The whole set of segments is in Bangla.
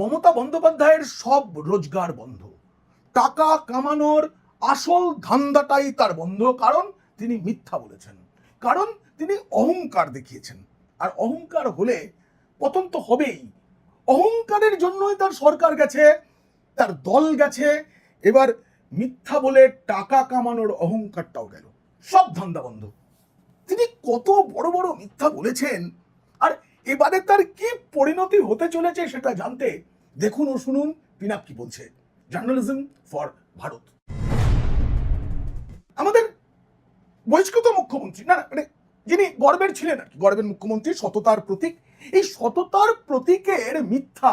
মমতা বন্দ্যোপাধ্যায়ের সব রোজগার বন্ধ, টাকা কামানোর আসল ধান্দাটাই তার বন্ধ। কারণ তিনি মিথ্যা বলেছেন, কারণ তিনি অহংকার দেখিয়েছেন। আর অহংকার হলে পতন তো হবেই। অহংকারের জন্যই তার সরকার গেছে, তার দল গেছে। এবার মিথ্যা বলে টাকা কামানোর অহংকারটাও গেল, সব ধান্দা বন্ধ। তিনি কত বড় বড় মিথ্যা বলেছেন, আর এবারে তার কি পরিণতি হতে চলেছে সেটা জানতে দেখুন ও শুনুন পিনাক কি বলছে। Journalism for Bharat. আমাদের বহিষ্কৃত মুখ্যমন্ত্রী, না মানে যিনি গর্বের ছিলেন আর কি, গর্বের মুখ্যমন্ত্রী, সততার প্রতীক, এই সততার প্রতীকের মিথ্যা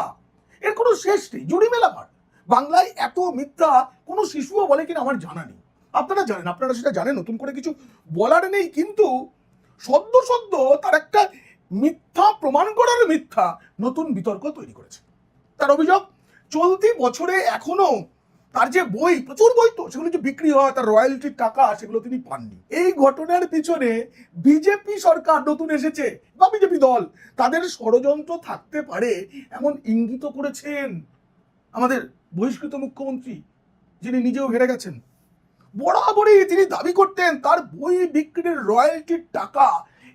এর কোনো শেষ নেই, জুড়ি মেলা ভার। বাংলায় এত মিথ্যা কোনো শিশুও বলে কিনা আমার জানা নেই। আপনারা জানেন, আপনারা সেটা জানেন, নতুন করে কিছু বলার নেই। কিন্তু সদ্য সদ্য তার একটা মিথ্যা প্রমাণ করার মিথ্যা নতুন বিতর্ক তৈরি করেছে। তার অভিযোগ, চলতি বছরে এখনো তার যে বই, প্রচুর বই তো, সেগুলো যে বিক্রি হয়, তার রয়্যালটির টাকা, সেগুলো তিনি পাননি। এই ঘটনার পিছনে বিজেপি সরকার নতুন এসেছে বা বিজেপি দল, তাদের ষড়যন্ত্র থাকতে পারে এমন ইঙ্গিত করেছেন আমাদের বহিষ্কৃত মুখ্যমন্ত্রী, যিনি নিজেও হেরে গেছেন। বরাবরই তিনি দাবি করতেন তার বই বিক্রির রয়্যালটির টাকা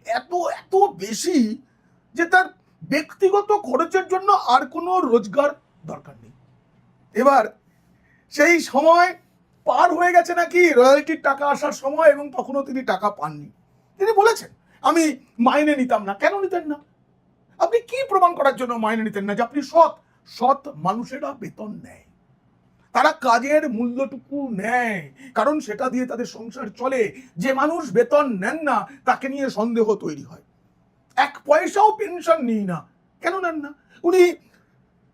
এত এত বেশি যে তার ব্যক্তিগত খরচের জন্য আর কোনো রোজগার দরকার নেই। এবার সেই সময় পার হয়ে গেছে নাকি, রয়্যালটির টাকা আসার সময়, এবং তখনও তিনি টাকা পাননি। তিনি বলেছেন আমি মাইনে নিতাম না। কেন নিতেন না? আপনি কি প্রমাণ করার জন্য মাইনে নিতেন না? যে আপনি সৎ। সৎ মানুষেরা বেতন নেয়, তারা কাজের মূল্যটুকু নেয়, কারণ সেটা দিয়ে তাদের সংসার চলে। যে মানুষ বেতন নেন না তাকে নিয়ে সন্দেহ তৈরি হয়। এক পয়সাও পেনশন নিই না, কেন নেন না? উনি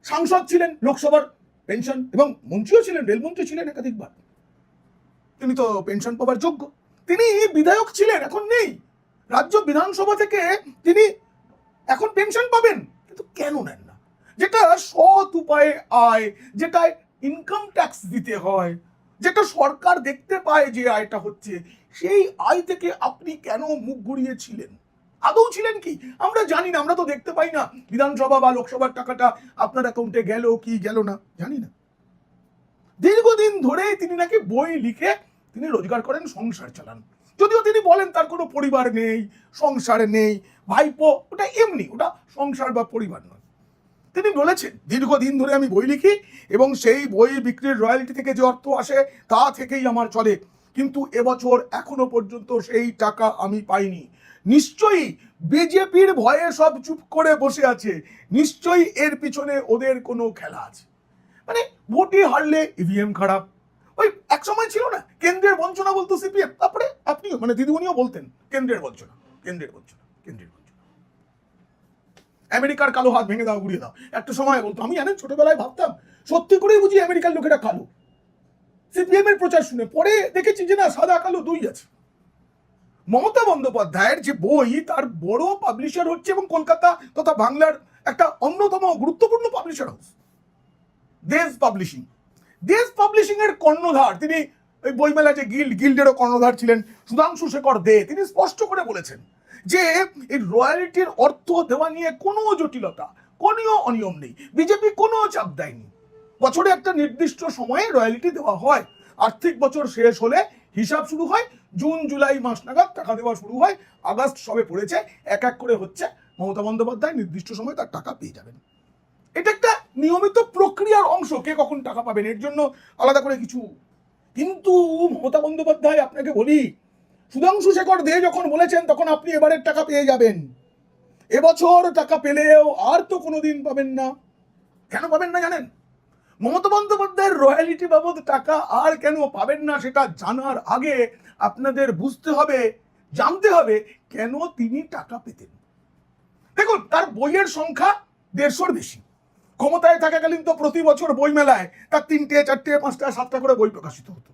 সাংসদ ছিলেন, লোকসভার পেনশন, এবং মন্ত্রীও ছিলেন, রেলমন্ত্রী ছিলেন একাধিকবার, তিনি তো পেনশন পাওয়ার যোগ্য। তিনি বিধায়ক ছিলেন, এখন নেই, রাজ্য বিধানসভা থেকে তিনি এখন পেনশন পাবেন, কিন্তু কেন নেন না? যেটা সৎ উপায়ে আয়, যেটা ইনকাম ট্যাক্স দিতে হয়, যেটা সরকার দেখতে পায় যে আয়টা হচ্ছে, সেই আয় থেকে আপনি কেন মুখ ঘুরিয়েছিলেন? আদৌ ছিলেন কি আমরা জানি না, আমরা তো দেখতে পাই না বিধানসভা বা লোকসভার টাকাটা আপনার অ্যাকাউন্টে গেল কি গেল না, জানি না। দীর্ঘদিন ধরে তিনি নাকি বই লিখে তিনি রোজগার করেন, সংসার চালান। যদিও তিনি বলেন তার কোনো পরিবার নেই, সংসার নেই, ভাইপো, ওটা এমনি, ওটা সংসার বা পরিবার নয়। তিনি বলেছেন দীর্ঘদিন ধরে আমি বই লিখি এবং সেই বই বিক্রির রয়্যালটি থেকে যে অর্থ আসে তা থেকেই আমার চলে, কিন্তু এবছর এখনো পর্যন্ত সেই টাকা আমি পাইনি। নিশ্চয়ই বিজেপির ভয়ে সব চুপ করে বসে আছে, নিশ্চয়ই এর পিছনে ওদের কোনো খেলা আছে। মানে ভোটে হারলে ইভিএম খারাপ, ওই এক সময় ছিল না কেন্দ্রের বঞ্চনা বলতো সিপিএম, তারপরে আপনিও মানে দিদিমণিও বলতেন কেন্দ্রের বঞ্চনা, কেন্দ্রের বঞ্চনা, কেন্দ্রের বঞ্চনা, আমেরিকার কালো হাত ভেঙে দাও, গুড়িয়ে দাও। একটা সময় বলতো, আমি জানেন ছোটবেলায় ভাবতাম সত্যি করেই বুঝি আমেরিকার লোকেরা কালো, সিপিএম এর প্রচার শুনে। পরে দেখেছি যে না, সাদা কালো দুই আছে। মমতা বন্দ্যোপাধ্যায়ের যে বই, তার বড় পাবলিশার হচ্ছে, এবং কলকাতা তথা বাংলার একটা অন্যতম গুরুত্বপূর্ণ পাবলিশার হাউস দেশ পাবলিশিং। দেশ পাবলিশিং এর কর্ণধার তিনি, ওই বইমেলা যে গিল্ডেরও কর্ণধার ছিলেন সুধাংশু শেখর দে। তিনি স্পষ্ট করে বলেছেন যে এই রয়্যালটির অর্থ দেওয়া নিয়ে কোনো জটিলতা, কোনো অনিয়ম নেই, বিজেপি কোনো চাপ দেয়নি। বছরে একটা নির্দিষ্ট সময়ে রয়্যালটি দেওয়া হয়, আর্থিক বছর শেষ হলে হিসাব শুরু হয়, জুন জুলাই মাস নাগাদ টাকা দেওয়া শুরু হয়, আগস্ট সবে পড়েছে, এক এক করে হচ্ছে। মমতা বন্দ্যোপাধ্যায় নির্দিষ্ট সময় তার টাকা পেয়ে যাবেন। এটা একটা নিয়মিত প্রক্রিয়ার অংশ, কে কখন টাকা পাবেন এর জন্য আলাদা করে কিছু। কিন্তু মমতা বন্দ্যোপাধ্যায়, আপনাকে বলি, সুধাংশু শেখর দে যখন বলেছেন তখন আপনি এবারের টাকা পেয়ে যাবেন, এবছর টাকা পেলেও আর তো কোনোদিন পাবেন না। কেন পাবেন না জানেন? মমতা বন্দ্যোপাধ্যায়ের রয়্যালিটি বাবদ টাকা আর কেন পাবেন না সেটা জানার আগে আপনাদের বুঝতে হবে, জানতে হবে কেন তিনি টাকা পেতেন। দেখুন, তার বইয়ের সংখ্যা 150-র বেশি। ক্ষমতায় থাকাকালীন তো প্রতি বছর বই মেলায় তার 3টে, 4টে, 5টা, 7টা করে বই প্রকাশিত হতো।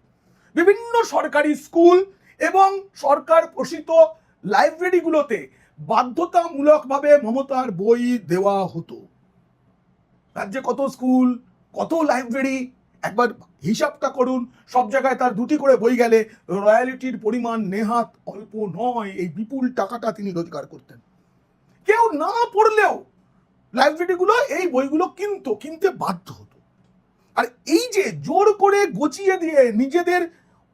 বিভিন্ন সরকারি স্কুল এবং সরকার পোষিত লাইব্রেরিগুলোতে বাধ্যতামূলকভাবে মমতার বই দেওয়া হতো। রাজ্যে কত স্কুল, কত লাইব্রেরি, একবার হিসাবটা করুন। সব জায়গায় তার 2টি করে বই গেলে রয়্যালিটির পরিমাণ নেহাত অল্প নয়। এই বিপুল টাকাটা তিনি রোজগার করতেন। কেউ না পড়লেও লাইব্রেরিগুলো এই বইগুলো কিনতে বাধ্য হতো। আর এই যে জোর করে গচিয়ে দিয়ে নিজেদের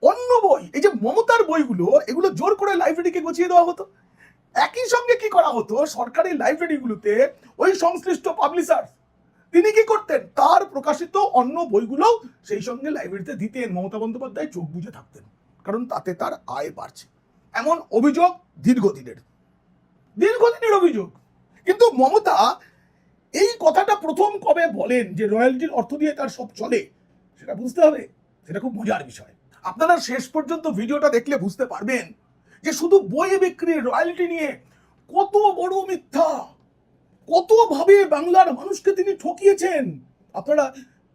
অন্য বই, এই যে মমতার বইগুলো, এগুলো জোর করে লাইব্রেরিকে গচিয়ে দেওয়া হতো। একই সঙ্গে কি করা হতো, সরকারি লাইব্রেরিগুলোতে ওই সংশ্লিষ্ট পাবলিশার তিনি কি করতেন, তার প্রকাশিত অন্য বইগুলো সেই সঙ্গে লাইব্রেরিতে দিতেন। মমতা বন্দ্যোপাধ্যায় চোখ বুঝে থাকতেন, কারণ তাতে তার আয় বাড়ছে। এমন অভিযোগ দীর্ঘদিনের অভিযোগ। কিন্তু মমতা এই কথাটা প্রথম কবে বলেন যে রয়্যালটির অর্থ দিয়ে তার সব চলে, সেটা বুঝতে হবে। সেটা খুব মজার বিষয়। আপনারা শেষ পর্যন্ত ভিডিওটা দেখলে বুঝতে পারবেন যে শুধু বই বিক্রির রয়্যালটি নিয়ে কত বড় মিথ্যা, কতভাবে বাংলার মানুষকে তিনি ঠকিয়েছেন। আপনারা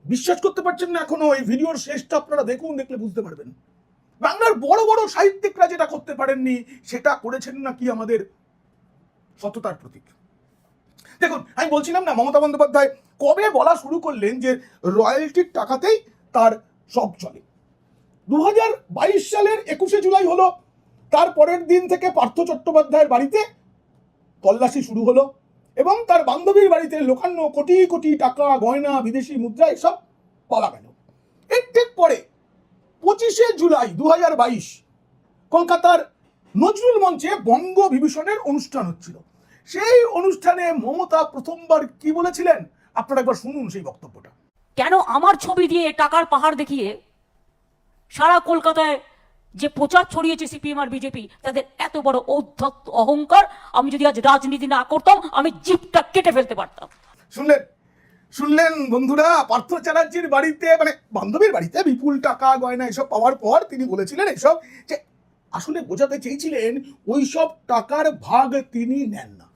বিশ্বাস করতে পারছেন না এখনো, এই ভিডিওর শেষটা আপনারা দেখুন, দেখলে বুঝতে পারবেন। বাংলার বড় বড় সাহিত্যিকরা যেটা করতে পারেননি, সেটা করেছেন নাকি আমাদের সততার প্রতীক। দেখুন, আমি বলছিলাম না, মমতা বন্দ্যোপাধ্যায় কবে বলা শুরু করলেন যে রয়্যালটির টাকাতেই তার সব চলে। 2022 সালের 21শে জুলাই হলো, তার পরের দিন থেকে পার্থ চট্টোপাধ্যায়ের বাড়িতে তল্লাশি শুরু হলো এবং তার বান্ধবীর বাড়িতে লোকান্ন কোটি কোটি টাকা, গয়না, বিদেশি মুদ্রা এসব পাওয়া গেল। এর ঠিক পরে 25শে জুলাই 2022 কলকাতার নজরুল মঞ্চে বঙ্গ বিভূষণের অনুষ্ঠান হচ্ছিল। সেই অনুষ্ঠানে মমতা প্রথমবার কি বলেছিলেন, আপনারা একবার শুনুন সেই বক্তব্যটা। কেন আমার ছবি দিয়ে টাকার পাহাড় দেখিয়ে সারা কলকাতায় যে প্রচার ছড়িয়েছে সিপিএম আর বিজেপি, তাদের এত বড় ঔদ্ধত্য অহংকার, আমি যদি আজ রাজনীতি না করতাম আমি জিপটা কেটে ফেলতে পারতাম। শুনলেন বন্ধুরা, পার্থ চ্যাটার্জির বাড়িতে, মানে বান্ধবীর বাড়িতে বিপুল টাকা, গয়না এসব পাওয়ার পর তিনি বলেছিলেন এসব, যে আসলে বোঝাতে চেয়েছিলেন ওই সব টাকার ভাগ তিনি নেন না।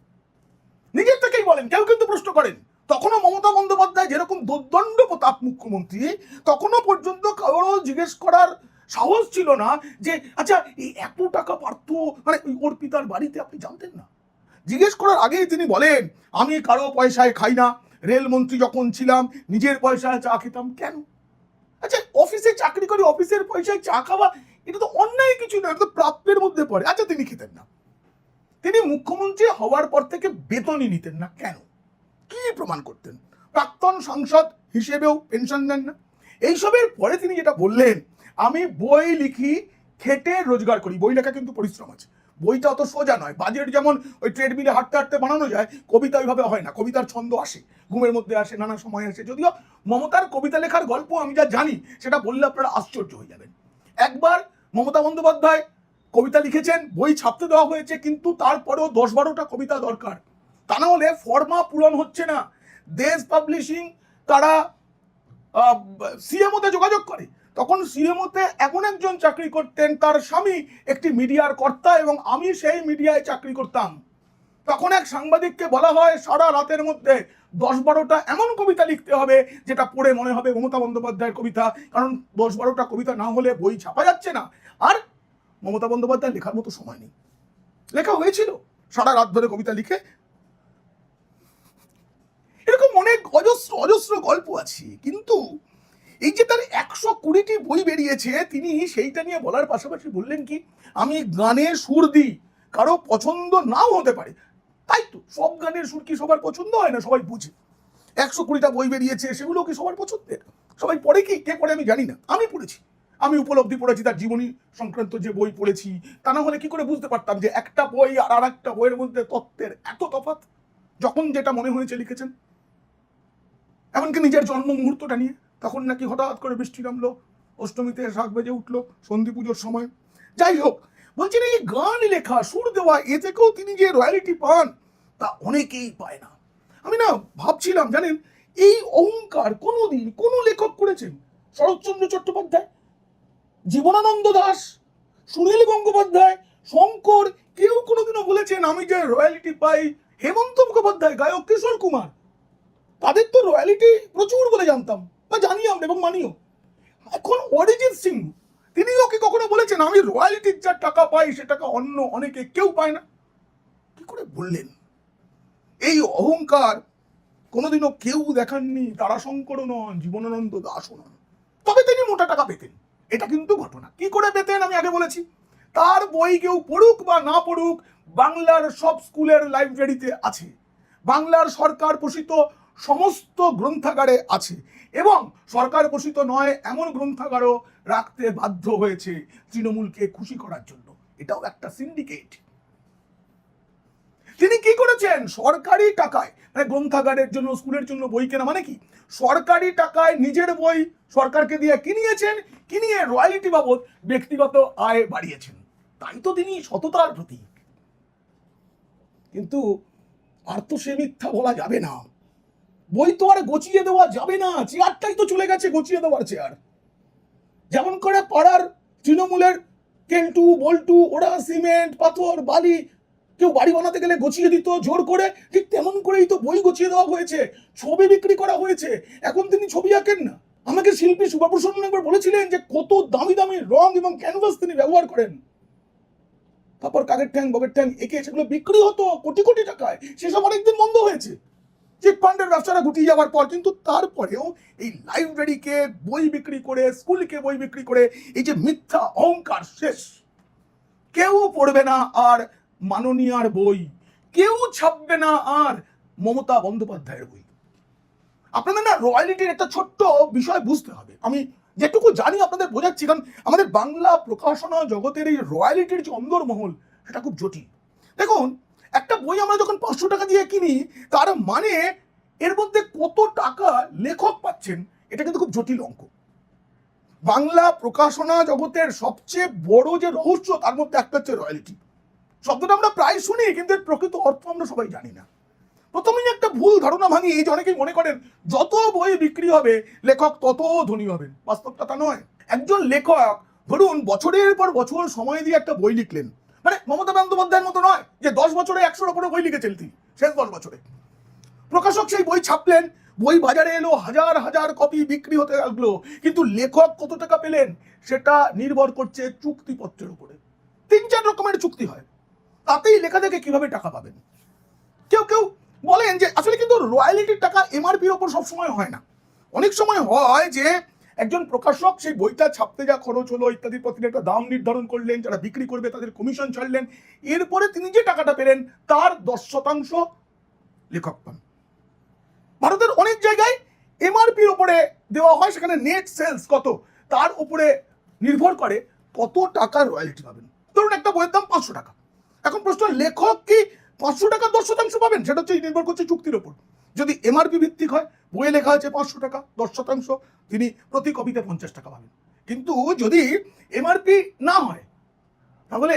নিজের থেকেই বলেন, কেউ কিন্তু প্রশ্ন করেন। তখনও মমতা বন্দ্যোপাধ্যায় যেরকম দুর্দণ্ড প্রতাপ মুখ্যমন্ত্রী, তখনও পর্যন্ত কারো জিজ্ঞেস করার সাহস ছিল না যে আচ্ছা এই এত টাকা পার্থ, মানে ওর পিতার বাড়িতে আপনি জানতেন না। জিজ্ঞেস করার আগেই তিনি বলেন, আমি কারো পয়সায় খাই না, রেলমন্ত্রী যখন ছিলাম নিজের পয়সায় চা খেতাম। কেন? আচ্ছা, অফিসে চাকরি করে অফিসের পয়সায় চা খাওয়া, এটা তো অন্যায় কিছু না, এটা তো প্রাপ্যের মধ্যে পড়ে। আচ্ছা, তিনি খেতেন না। তিনি মুখ্যমন্ত্রী হওয়ার পর থেকে বেতনই নিতেন না। কেন? কি প্রমাণ করতেন? প্রাক্তন সাংসদ হিসেবেও পেনশন নেন না। এইসবের পরে তিনি যেটা বললেন, আমি বই লিখি, খেটে রোজগার করি। বই লেখা কিন্তু পরিশ্রম আছে, বইটা অত সোজা নয়। বাজেট যেমন ওই ট্রেডমিলে হাঁটতে হাঁটতে বানানো যায়, কবিতা ওইভাবে হয় না। কবিতার ছন্দ আসে, ঘুমের মধ্যে আসে, নানা সময় আসে। যদিও মমতার কবিতা লেখার গল্প আমি যা জানি, সেটা বললে আপনারা আশ্চর্য হয়ে যাবেন। একবার মমতা বন্দ্যোপাধ্যায় কবিতা লিখেছেন, বই ছাপতে দেওয়া হয়েছে, কিন্তু তারপরেও 10-12টা কবিতা দরকার, তা না হলে ফর্মা পূরণ হচ্ছে না। দেশ পাবলিশিং তারা সিএমওতে যোগাযোগ করে। তখন সিএমওতে এমন একজন চাকরি করতেন, তার স্বামী একটি মিডিয়ার কর্তা এবং আমি সেই মিডিয়ায় চাকরি করতাম। তখন এক সাংবাদিককে বলা হয় সারা রাতের মধ্যে 10-12টা এমন কবিতা লিখতে হবে যেটা পড়ে মনে হবে মমতা বন্দ্যোপাধ্যায়ের কবিতা, কারণ 10-12টা কবিতা না হলে বই ছাপা যাচ্ছে না। আর মমতা বন্দ্যোপাধ্যায় লেখার মতো সময় নেই। লেখা হয়েছিল, সারা রাত ধরে কবিতা লিখে। এরকম অনেক অজস্র গল্প আছে। কিন্তু এই যে তার 120টি বই বেরিয়েছে, তিনি সেইটা নিয়ে বলার পাশাপাশি বললেন কি, আমি গানে সুর দিই, কারো পছন্দ নাও হতে পারে। তাই তো, সব গানের সুর কি সবার পছন্দ হয় না? সবাই বুঝে। 120টা বই বেরিয়েছে, সেগুলো কি সবার পছন্দের? সবাই পড়ে কি? কে পড়ে আমি জানি না, আমি পড়েছি, আমি উপলব্ধি পড়েছি, তার জীবনী সংক্রান্ত যে বই পড়েছি। তা না হলে কি করে বুঝতে পারতাম যে একটা বই আর একটা বইয়ের মধ্যে তত্ত্বের এত তফাৎ? যখন যেটা মনে হয়েছে লিখেছেন। এমনকি নিজের জন্ম মুহূর্তটা নিয়ে, তখন নাকি হঠাৎ করে বৃষ্টি নামলো, অষ্টমীতে শাক বেজে উঠলো, সন্ধি পুজোর সময়। যাই হোক, বলছেন এই গান লেখা, সুর দেওয়া, এ থেকেও তিনি যে রয়্যালিটি পান, তা অনেকেই পায় না। আমি না ভাবছিলাম, জানেন, এই অহংকার কোনোদিন কোনো লেখক করেছেন? শরৎচন্দ্র চট্টোপাধ্যায়, জীবনানন্দ দাশ, সুনীল গঙ্গোপাধ্যায়, শঙ্কর, কেউ কোনোদিনও বলেছেন আমি যে রয়্যালিটি পাই? হেমন্ত মুখোপাধ্যায়, গায়ক কিশোর কুমার, তাদের তো রয়্যালিটি প্রচুর বলে জানতাম বা জানি আমরা এবং মানিও। এখন অরিজিৎ সিং, তিনিও কি কখনো বলেছেন আমি রয়্যালিটির যা টাকা পাই সে টাকা অন্য অনেকে কেউ পায় না? কি করে বললেন? এই অহংকার কোনোদিনও কেউ দেখাননি। তারাশঙ্করও নন, জীবনানন্দ দাশও নন। তবে তিনি মোটা টাকা পেতেন, এটা কিন্তু ঘটনা। কি করে পেতেন আমি আগে বলেছি। তার বই কেউ পড়ুক বা না পড়ুক, বাংলার সব স্কুলের লাইব্রেরিতে আছে। বাংলার সরকার পোষিত সমস্ত গ্রন্থাগারে আছে, এবং সরকার পোষিত নয় এমন গ্রন্থাগারও রাখতে বাধ্য হয়েছে তৃণমূলকে খুশি করার জন্য। এটাও একটা সিন্ডিকেট। তিনি কি করেছেন? সরকারি টাকায়, মানে গ্রন্থাগারের জন্য, স্কুলের জন্য বই কেনা মানে কি, সরকারি টাকায় নিজের বই সরকারকে দিয়ে কিনিয়েছেন, কিনিয়ে রয়্যালিটি বাবদ ব্যক্তিগত আয় বাড়িয়েছেন। তাই তো তিনি সততার প্রতীক। কিন্তু আর তো সে মিথ্যা বলা যাবে না। বই তো আর গচিয়ে দেওয়া যাবে না, চেয়ারটাই তো চলে গেছে গচিয়ে দেওয়ার চেয়ার। যেমন করে পাড়ার তৃণমূলের কেলটু বল্টু ওরা সিমেন্ট পাথর বালি কেউ বাড়ি বানাতে গেলে গছিয়ে দিত জোর করে, ঠিক তেমন করেই তো বই গছিয়ে দেওয়া হয়েছে, ছবি বিক্রি করা হয়েছে। এখন তিনি ছবি আঁকেন না। আমাকে শিল্পী সুভাপ্রসন্ন একবার বলেছিলেন যে কত দামি দামি রং এবং ক্যানভাস তিনি ব্যবহার করেন। তারপর কাকের ঠ্যাং বগের ঠ্যাং এঁকে সেগুলো বিক্রি হতো কোটি কোটি টাকায়। সেসব অনেকদিন বন্ধ হয়েছে চিট ফান্ডের ব্যবসাটা গুটিয়ে যাওয়ার পর। কিন্তু তারপরেও এই লাইব্রেরিকে বই বিক্রি করে, স্কুলকে বই বিক্রি করে, এই যে মিথ্যা অহংকার শেষ। কেউ পড়বে না আর মাননীয়ার বই, কেউ ছাপবে না আর মমতা বন্দ্যোপাধ্যায়ের বই। আপনাদের না রয়্যালিটির একটা ছোট্ট বিষয় বুঝতে হবে। আমি যেটুকু জানি আপনাদের বোঝাচ্ছি, কারণ আমাদের বাংলা প্রকাশনা জগতের এই রয়্যালিটির যে অন্দরমহল সেটা খুব জটিল। দেখুন, একটা বই আমরা যখন 500 টাকা দিয়ে কিনি, তার মানে এর মধ্যে কত টাকা লেখক পাচ্ছেন এটা কিন্তু খুব জটিল অঙ্ক। বাংলা প্রকাশনা জগতের সবচেয়ে বড় যে রহস্য তার মধ্যে একটা হচ্ছে রয়্যালিটি। শব্দটা আমরা প্রায় শুনি, কিন্তু এর প্রকৃত অর্থ আমরা সবাই জানি না। প্রথমেই একটা ভুল ধারণা ভাঙি, এই যে অনেকেই মনে করেন যত বই বিক্রি হবে লেখক তত ধনী হবেন। বাস্তবটা তা নয়। একজন লেখক ধরুন বছরের পর বছর সময় দিয়ে একটা বই লিখলেন, মানে মমতা বন্দ্যোপাধ্যায়ের মতো নয় যে 10 বছরে 100-র উপরে বই লিখেছেন তিনি, শেষ 10 বছরে। প্রকাশক সেই বই ছাপলেন, বই বাজারে এলো, হাজার হাজার কপি বিক্রি হতে লাগলো, কিন্তু লেখক কত টাকা পেলেন সেটা নির্ভর করছে চুক্তিপত্রের উপরে। 3-4 রকমের চুক্তি হয়, তাতেই লেখা থেকে কিভাবে টাকা পাবেন। কেউ কেউ বলেন যে আসলে কিন্তু রয়্যালিটির টাকা এমআরপির ওপর সবসময় হয় না। অনেক সময় হয় যে একজন প্রকাশক সেই বইটা ছাপতে যা খরচ হলো ইত্যাদির প্রতি একটা দাম নির্ধারণ করলেন, যারা বিক্রি করবে তাদের কমিশন ছাড়লেন, এরপরে তিনি যে টাকাটা পেলেন তার 10% লেখক পান। ভারতের অনেক জায়গায় এমআরপির উপরে দেওয়া হয়, সেখানে নেট সেলস কত তার উপরে নির্ভর করে কত টাকা রয়্যালিটি পাবেন। ধরুন একটা বইয়ের দাম 500 টাকা। এখন প্রশ্ন, লেখক কি 500 টাকা 10% পাবেন? সেটা হচ্ছে নির্ভর করছে চুক্তির উপর। যদি এমআরপি ভিত্তিক হয়, বইয়ে লেখা আছে 500 টাকা, 10%, তিনি প্রতি কপিতে 50 টাকা পাবেন। কিন্তু যদি এমআরপি না হয়, তাহলে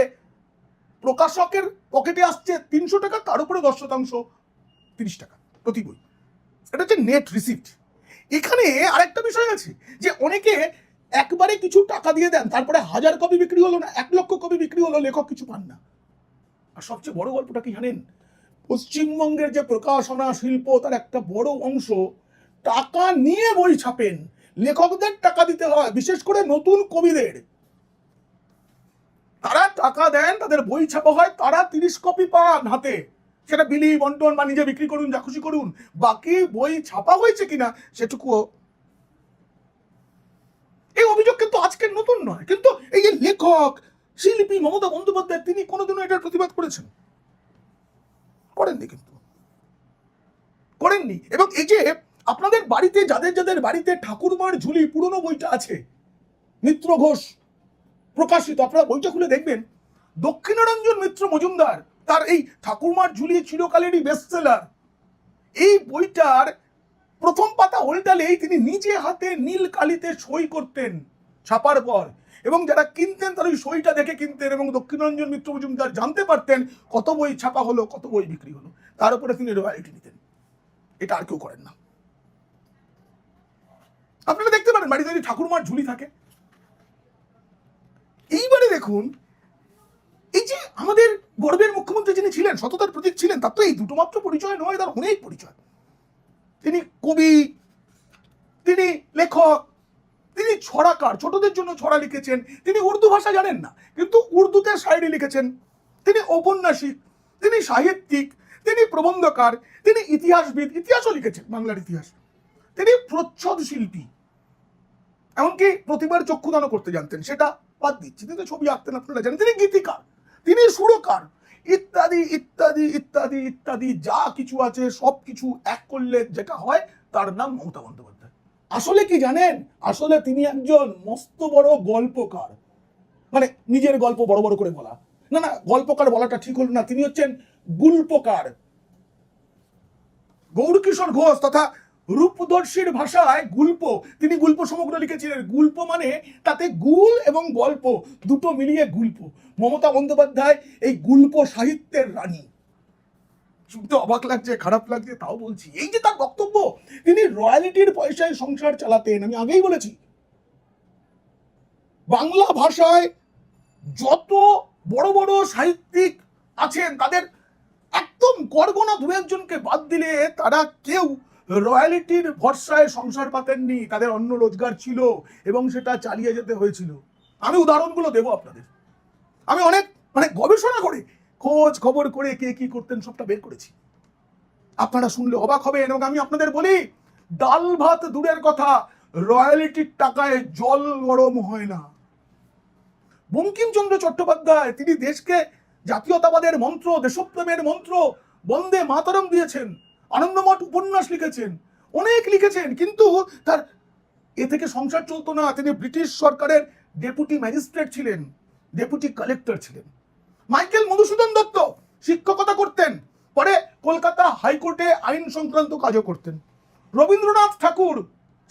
প্রকাশকের পকেটে আসছে 300 টাকা, তার উপরে 10% 30 টাকা প্রতি বই। এটা হচ্ছে নেট রিসিপ্ট। এখানে আরেকটা বিষয় আছে যে অনেকে একবারে কিছু টাকা দিয়ে দেন, তারপরে 1000 কপি বিক্রি হলো না, 1 লক্ষ কপি বিক্রি হলো, লেখক কিছু পান না। আর সবচেয়ে বড় গল্পটা কি জানেন? পশ্চিমবঙ্গের যে প্রকাশনা শিল্প তার একটা বড় অংশ টাকা নিয়ে বই ছাপেন, লেখকদের টাকা দিতে হয়, বিশেষ করে নতুন কবিদের। তারা টাকা দেন, তাদের বই ছাপা হয়, তারা 30 কপি পান হাতে, সেটা বিলি বন্টন বা নিজে বিক্রি করুন, যা খুশি করুন। বাকি বই ছাপা হয়েছে কিনা সেটুকুও। এই অভিযোগ কিন্তু আজকের নতুন নয়, কিন্তু এই যে লেখক শিল্পী মমতা বন্দ্যোপাধ্যায় তিনি কোনোদিনও এটার প্রতিবাদ করেছেন? করেননি, কিন্তু করেননি। এবং এই যে আপনাদের বাড়িতে যাদের যাদের বাড়িতে ঠাকুরমার ঝুলি পুরনো বইটা আছে, মিত্র ঘোষ প্রকাশিত, আপনারা বইটা খুলে দেখবেন, দক্ষিণারঞ্জন মিত্র মজুমদার তার এই ঠাকুরমার ঝুলি চিরকালেরই বেস্টসেলার। এই বইটার প্রথম পাতা উল্টালেই তিনি নিজে হাতে নীল কালিতে সই করতেন ছাপার পর, এবং যারা কিনতেন তারা ওই সইটা দেখে কিনতেন, এবং দক্ষিণারঞ্জন মিত্র মজুমদার জানতে পারতেন কত বই ছাপা হলো, কত বই বিক্রি হলো, তার উপরে তিনি রয়্যালিটি নিতেন। এটা আর কেউ করেন না। আপনারা দেখতে পারেন বাড়িতে যদি ঠাকুরমার ঝুলি থাকে। এইবারে দেখুন, এই যে আমাদের গর্বের মুখ্যমন্ত্রী যিনি ছিলেন, সততার প্রতীক ছিলেন, তার তো এই দুটো মাত্র পরিচয় নয়, তার অনেক পরিচয়। তিনি কবি, তিনি লেখক, তিনি ছড়াকার, ছোটদের জন্য ছড়া লিখেছেন, তিনি উর্দু ভাষা জানেন না কিন্তু উর্দুতে শায়রি লিখেছেন, তিনি ঔপন্যাসিক, তিনি সাহিত্যিক, তিনি প্রবন্ধকার, তিনি ইতিহাসবিদ, ইতিহাসও লিখেছেন, বাংলার ইতিহাস, তিনি প্রচ্ছদ শিল্পী, এমনকি প্রতিবার চক্ষুদানও করতে জানতেন, সেটা বাদ দিচ্ছি, তিনি তো ছবি আঁকতেন আপনারা জানেন, তিনি গীতিকার, তিনি সুরকার। ইত্যাদি ইত্যাদি ইত্যাদি ইত্যাদি যা কিছু আছে সব কিছু এক করলে যেটা হয় তার নাম মমতা বন্দ্যোপাধ্যায়। আসলে কি জানেন, আসলে তিনি একজন মস্ত বড় গল্পকার, মানে নিজের গল্প বড় বড় করে বলা, না না গল্পকার বলাটা ঠিক হলো না, তিনি হচ্ছেন গুল্পকার। গৌরকিশোর ঘোষ তথা রূপদর্শীর ভাষায় গুল্প, তিনি গুল্প সমগ্র লিখেছিলেন। গুল্প মানে তাতে গুল এবং গল্প দুটো মিলিয়ে গুল্প। মমতা বন্দ্যোপাধ্যায় এই গুল্প সাহিত্যের রানী। শুনতে অবাক লাগছে, খারাপ লাগছে, তাও বলছি। এই যে তার বক্তব্য, তিনি রয়্যালিটির পয়সায় সংসার চালাতেন, আমি আগেই বলেছি। বাংলা ভাষায় যত বড় বড় সাহিত্যিক আছেন তাদের একদম গর্বনা দু একজনকে বাদ দিলে তারা কেউ রয়্যালিটির ভরসায় সংসার পাতেননি। তাদের অন্য রোজগার ছিল এবং সেটা চালিয়ে যেতে হয়েছিল। আমি উদাহরণগুলো দেবো আপনাদের। আমি অনেক গবেষণা করে খোঁজ খবর করে কে কি করতেন সবটা বের করেছি, আপনারা শুনলে অবাক হবেন। এবং আমি আপনাদের বলি, ডাল ভাত দূরের কথা, রয়্যালিটির টাকায় জল গরম হয় না। বঙ্কিমচন্দ্র চট্টোপাধ্যায় তিনি দেশকে জাতীয়তাবাদের মন্ত্র, দেশপ্রেমের মন্ত্র, বন্দে মাতরম দিয়েছেন, আনন্দমঠ উপন্যাস লিখেছেন, অনেক লিখেছেন, কিন্তু তার এ থেকে সংসার চলতো না। তিনি ব্রিটিশ সরকারের ডেপুটি ম্যাজিস্ট্রেট ছিলেন, ডেপুটি কালেক্টর ছিলেন। মাইকেল মধুসূদন দত্ত শিক্ষকতা করতেন, পরে কলকাতা হাইকোর্টে আইন সংক্রান্ত কাজও করতেন। রবীন্দ্রনাথ ঠাকুর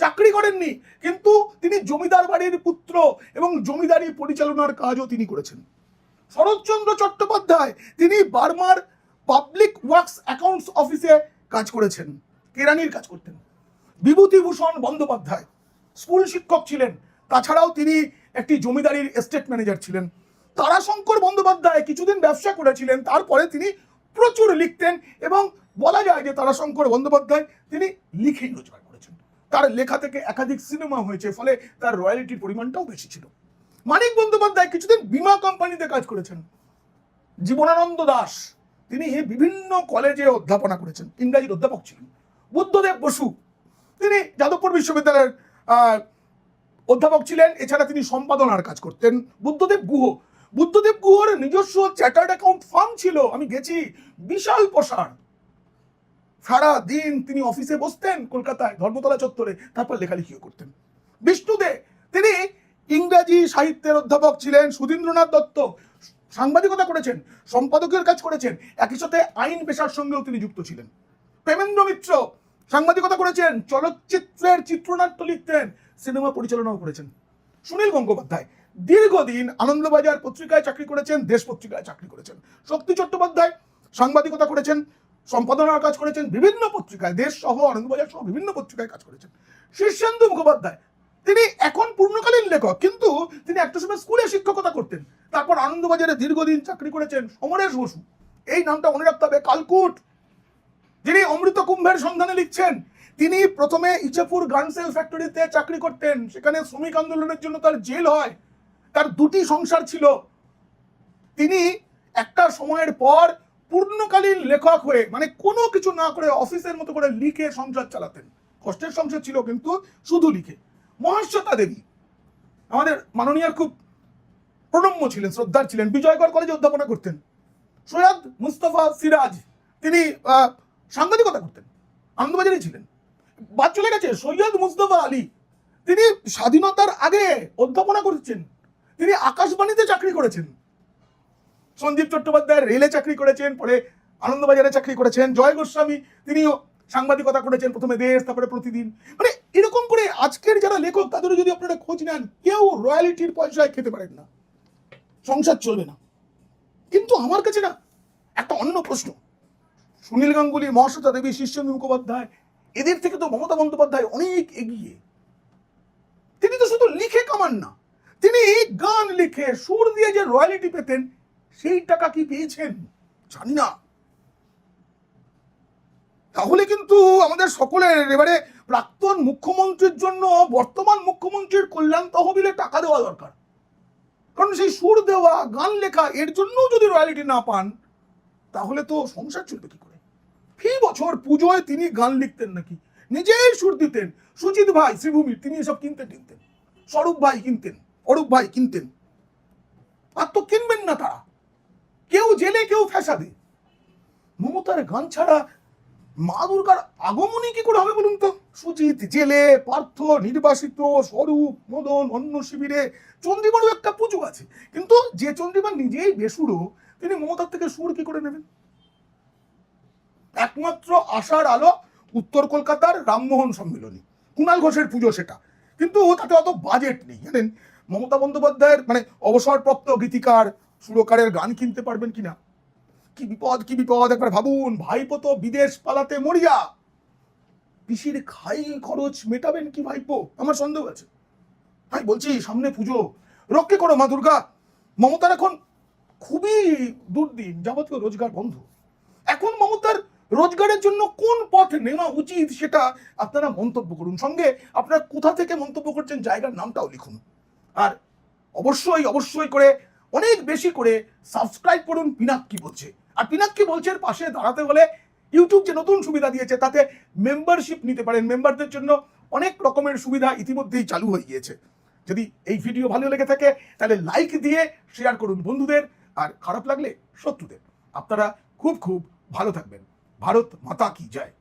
চাকরি করেননি, কিন্তু তিনি জমিদার বাড়ির পুত্র এবং জমিদারি পরিচালনার কাজও তিনি করেছেন। শরৎচন্দ্র চট্টোপাধ্যায় তিনি বার্মার পাবলিক ওয়ার্কস অ্যাকাউন্টস অফিসে কাজ করেছেন, কেরানির কাজ করতেন। বিভূতিভূষণ বন্দ্যোপাধ্যায় স্কুল শিক্ষক ছিলেন, তাছাড়াও তিনি একটি জমিদারির এস্টেট ম্যানেজার ছিলেন। তারাশঙ্কর বন্দ্যোপাধ্যায় কিছুদিন ব্যবসা করেছিলেন, তারপরে তিনি প্রচুর লিখতেন এবং বলা যায় যে তারাশঙ্কর বন্দ্যোপাধ্যায় তিনি লিখেই রোজগার করেছেন। তার লেখা থেকে একাধিক সিনেমা হয়েছে, ফলে তার রয়্যালিটির পরিমাণটাও বেশি ছিল। মানিক বন্দ্যোপাধ্যায় কিছুদিন বীমা কোম্পানিতে কাজ করেছেন। জীবনানন্দ দাশ তিনি বিভিন্ন কলেজে অধ্যাপনা করেছেন, ইংরাজির অধ্যাপক ছিলেন। বুদ্ধদেব বসু তিনি যাদবপুর বিশ্ববিদ্যালয়ের অধ্যাপক ছিলেন, এছাড়া তিনি সম্পাদনার কাজ করতেন। বুদ্ধদেব গুহর নিজস্ব চার্টার্ড অ্যাকাউন্ট ফার্ম ছিল, আমি গেছি, বিশাল প্রসার। সারা দিন তিনি অফিসে বসতেন কলকাতায় ধর্মতলা চত্বরে, তারপর লেখালেখিও করতেন। বিষ্ণু দে তিনি ইংরাজি সাহিত্যের অধ্যাপক ছিলেন। সুধীন্দ্রনাথ দত্ত সাংবাদিকতা করেছেন, সম্পাদকের কাজ করেছেন, একই সাথে আইন পেশার সঙ্গেও তিনি যুক্ত ছিলেন। প্রেমেন্দ্র মিত্র সাংবাদিকতা করেছেন, চলচ্চিত্রের চিত্রনাট্য লিখতেন, সিনেমা পরিচালনাও করেছেন। সুনীল গঙ্গোপাধ্যায় দীর্ঘদিন আনন্দবাজার পত্রিকায় চাকরি করেছেন, দেশ পত্রিকায় চাকরি করেছেন। শক্তি চট্টোপাধ্যায় সাংবাদিকতা করেছেন, সম্পাদনার কাজ করেছেন, বিভিন্ন পত্রিকায়, দেশ সহ আনন্দবাজার সহ বিভিন্ন পত্রিকায় কাজ করেছেন। শীর্ষেন্দু মুখোপাধ্যায় তিনি এখন পূর্ণকালীন লেখক, কিন্তু তিনি একটা সময় স্কুলে শিক্ষকতা করতেন, তারপর আনন্দবাজারে দীর্ঘদিন চাকরি করেছেন। সমরেশ বসু এই নামটা মনে রাখতে হবে, কালকুট, যিনি অমৃত কুম্ভের সন্ধানে লিখছেন, তিনি প্রথমে ইচাপুর গানসেল ফ্যাক্টরিতে চাকরি করতেন, সেখানে শ্রমিক আন্দোলনের জন্য তার জেল হয়, তার দুটি সংসার ছিল। তিনি একটা সময়ের পর পূর্ণকালীন লেখক হয়ে, মানে কোনো কিছু না করে অফিসের মতো করে লিখে সংসার চালাতেন। কষ্টের সংসার ছিল, কিন্তু শুধু লিখে। মহাশ্বেতা দেবী আমাদের মাননীয়ার খুব প্রণম্য ছিলেন, শ্রদ্ধার ছিলেন, বিজয়গড় কলেজে অধ্যাপনা করতেন। সৈয়দ মুস্তফা সিরাজ তিনি সাংবাদিকতা করতেন, আনন্দবাজারেই ছিলেন। বাদ চলে গেছে সৈয়দ মুস্তফা আলী, তিনি স্বাধীনতার আগে অধ্যাপনা করেছেন, তিনি আকাশবাণীতে চাকরি করেছেন। সঞ্জীব চট্টোপাধ্যায় রেলে চাকরি করেছেন, পরে আনন্দবাজারে চাকরি করেছেন। জয় গোস্বামী তিনিও সাংবাদিকতা করেছেন, প্রথমে দেশ, তারপরে প্রতিদিন। মানে এরকম করে আজকের যারা লেখক তাদেরও যদি আপনারা খোঁজ নেন, কেউ রয়্যালিটির পয়সায় খেতে পারেন না, সংসার চলবে না। কিন্তু আমার কাছে না একটা অন্য প্রশ্ন, সুনীল গাঙ্গুলি, মহাশ্বেতা দেবী, শীর্ষেন্দু মুখোপাধ্যায়, এদের থেকে তো মমতা বন্দ্যোপাধ্যায় অনেক এগিয়ে। তিনি তো শুধু লিখে কামান না, তিনি গান লিখে সুর দিয়ে যে রয়্যালিটি পেতেন, সেই টাকা কি পেয়েছেন জানি না। তাহলে কিন্তু আমাদের সকলের এবারে প্রাক্তন মুখ্যমন্ত্রীর জন্য বর্তমান মুখ্যমন্ত্রীর কল্যাণ তহবিলে টাকা দেওয়া দরকার। কারণ সেই সুর দেওয়া, গান লেখা, এর জন্য যদি রয়্যালিটি না পান, তাহলে তো সংসার চলবে কি করে? ফি বছর পুজোয় তিনি গান লিখতেন নাকি, নিজেই সুর দিতেন। সুজিত ভাই শ্রীভূমির তিনি এসব কিনতেন, স্বরূপ ভাই কিনতেন, অরূপ ভাই কিনতেন। আর তো কিনবেন না তারা, কেউ জেলে কেউ ফ্যাসাদে। মমতার গান ছাড়া মা দুর্গার আগমনই কি করে হবে বলুন তো? সুজিত জেলে, পার্থ নির্বাসিত, স্বরূপ মদন অন্য শিবিরে, চন্দ্রিমারও একটা পুজো আছে। কিন্তু যে চন্দ্রিমা নিজেই বেসুরো, তিনি মমতার থেকে সুর কি করে নেবেন? একমাত্র আশার আলো উত্তর কলকাতার রামমোহন সম্মেলনী, কুণাল ঘোষের পুজো সেটা, কিন্তু তাতে অত বাজেট নেই জানেন। মমতা বন্দ্যোপাধ্যায়ের মানে অবসরপ্রাপ্ত গীতিকার সুরকারের গান কিনতে পারবেন কিনা? কি বিপদ কি বিপদ, একবার ভাবুন। ভাইপো তো বিদেশ পালাতে মরিয়া, পিসির খাই খরচ মেটাবেন কি ভাইপো? আমার সন্দেহ আছে। তাই বলছি, সামনে পুজো, রক্ষে করো মা দুর্গা। মমতার এখন খুবই দুর্দিন, যাবতীয় রোজগার বন্ধ। এখন মমতার রোজগারের জন্য কোন পথ নেওয়া উচিত সেটা আপনারা মন্তব্য করুন। সঙ্গে আপনারা কোথা থেকে মন্তব্য করছেন জায়গার নামটাও লিখুন। আর অবশ্যই অবশ্যই করে অনেক বেশি করে সাবস্ক্রাইব করুন পিনাক কি বলছে। আর পিনাক কি বলছে পাশে দাঁড়াতে হলে ইউটিউব যে নতুন সুবিধা দিয়েছে তাতে মেম্বারশিপ নিতে পারেন। মেম্বারদের জন্য অনেক রকমের সুবিধা ইতিমধ্যেই চালু হয়ে গিয়েছে। যদি এই ভিডিও ভালো লেগে থাকে তাহলে লাইক দিয়ে শেয়ার করুন বন্ধুদের, আর খারাপ লাগলে শত্রুদের। আপনারা খুব খুব ভালো থাকবেন। ভারত মাতা কি জয়।